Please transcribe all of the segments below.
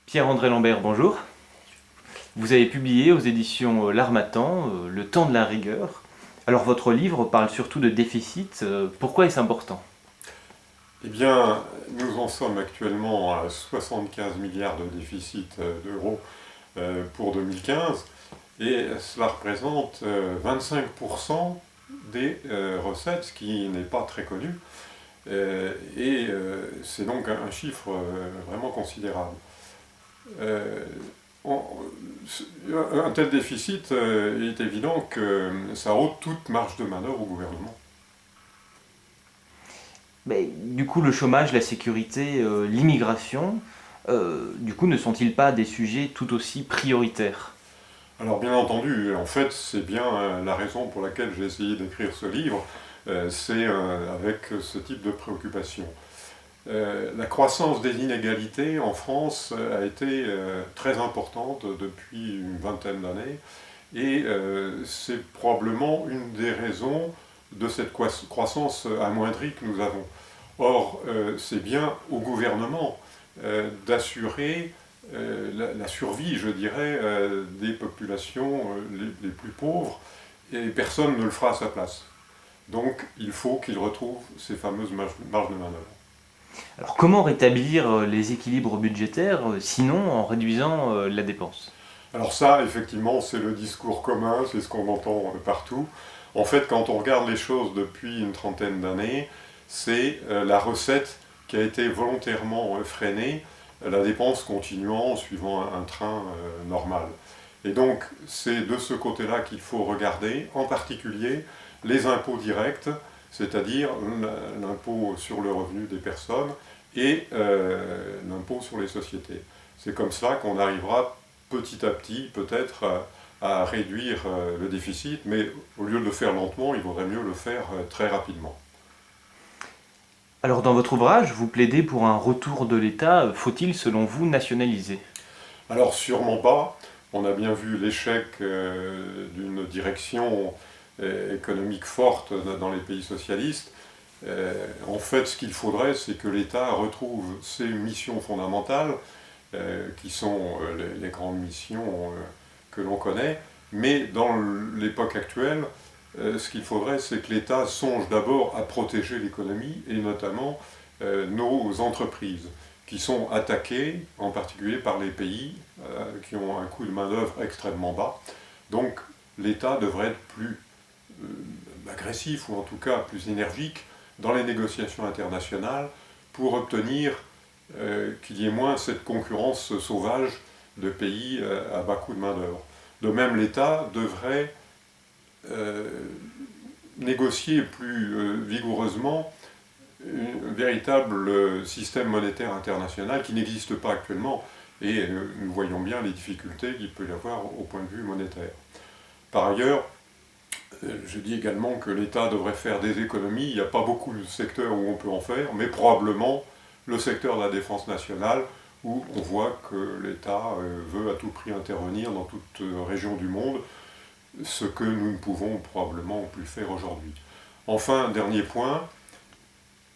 Pierre-André Lambert, bonjour. Vous avez publié aux éditions L'Harmattan, Le temps de la rigueur. Alors votre livre parle surtout de déficit. Pourquoi est-ce important? Eh bien, nous en sommes actuellement à 75 milliards de déficit d'euros pour 2015 et cela représente 25% des recettes, ce qui n'est pas très connu. C'est donc un chiffre vraiment considérable. Euh, on- un tel déficit, il est évident que ça ôte toute marge de manœuvre au gouvernement. Mais, du coup, le chômage, la sécurité, l'immigration, du coup, ne sont-ils pas des sujets tout aussi prioritaires? Alors bien entendu, en fait, c'est bien la raison pour laquelle j'ai essayé d'écrire ce livre, c'est avec ce type de préoccupation. La croissance des inégalités en France a été très importante depuis une vingtaine d'années et c'est probablement une des raisons de cette croissance amoindrie que nous avons. Or, c'est bien au gouvernement d'assurer la survie, je dirais, des populations les plus pauvres, et personne ne le fera à sa place. Donc, il faut qu'il retrouve ces fameuses marges de manœuvre. Alors comment rétablir les équilibres budgétaires, sinon en réduisant la dépense? Alors ça, effectivement, c'est le discours commun, c'est ce qu'on entend partout. En fait, quand on regarde les choses depuis une trentaine d'années, c'est la recette qui a été volontairement freinée, la dépense continuant en suivant un train normal. Et donc, c'est de ce côté-là qu'il faut regarder, en particulier les impôts directs, c'est-à-dire l'impôt sur le revenu des personnes et l'impôt sur les sociétés. C'est comme ça qu'on arrivera petit à petit peut-être à réduire le déficit, mais au lieu de le faire lentement, il vaudrait mieux le faire très rapidement. Alors dans votre ouvrage, vous plaidez pour un retour de l'État. Faut-il, selon vous, nationaliser? Alors sûrement pas, on a bien vu l'échec d'une direction économique forte dans les pays socialistes. En fait, ce qu'il faudrait, c'est que l'État retrouve ses missions fondamentales, qui sont les grandes missions que l'on connaît, mais dans l'époque actuelle, ce qu'il faudrait, c'est que l'État songe d'abord à protéger l'économie et notamment nos entreprises qui sont attaquées, en particulier par les pays qui ont un coût de main-d'œuvre extrêmement bas. Donc l'État devrait être plus agressif ou en tout cas plus énergique dans les négociations internationales pour obtenir qu'il y ait moins cette concurrence sauvage de pays à bas coût de main-d'œuvre. De même, l'État devrait négocier plus vigoureusement un véritable système monétaire international qui n'existe pas actuellement et nous voyons bien les difficultés qu'il peut y avoir au point de vue monétaire. Par ailleurs, je dis également que l'État devrait faire des économies. Il n'y a pas beaucoup de secteurs où on peut en faire, mais probablement le secteur de la défense nationale, où on voit que l'État veut à tout prix intervenir dans toute région du monde, ce que nous ne pouvons probablement plus faire aujourd'hui. Enfin, dernier point,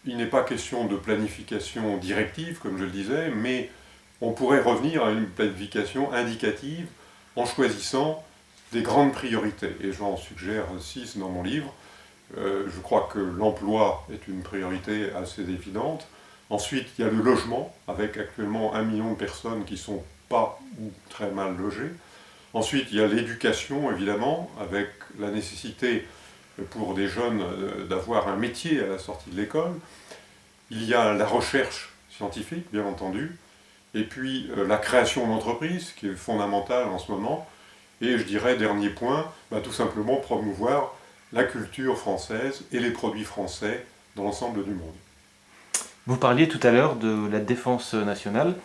il n'est pas question de planification directive, comme je le disais, mais on pourrait revenir à une planification indicative en choisissant des grandes priorités. Et j'en suggère 6 dans mon livre. Je crois que l'emploi est une priorité assez évidente. Ensuite, il y a le logement, avec actuellement 1 million de personnes qui ne sont pas ou très mal logées. Ensuite, il y a l'éducation, évidemment, avec la nécessité pour des jeunes d'avoir un métier à la sortie de l'école. Il y a la recherche scientifique, bien entendu. Et puis la création d'entreprises, qui est fondamentale en ce moment. Et je dirais, dernier point, tout simplement promouvoir la culture française et les produits français dans l'ensemble du monde. Vous parliez tout à l'heure de la défense nationale.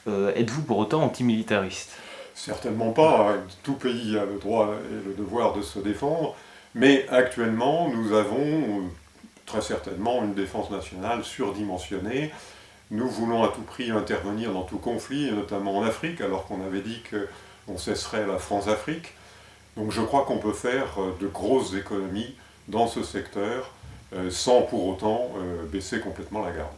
Êtes-vous pour autant antimilitariste? Certainement pas, tout pays a le droit et le devoir de se défendre, mais actuellement nous avons très certainement une défense nationale surdimensionnée. Nous voulons à tout prix intervenir dans tout conflit, et notamment en Afrique, alors qu'on avait dit qu'on cesserait la France-Afrique. Donc je crois qu'on peut faire de grosses économies dans ce secteur sans pour autant baisser complètement la garde.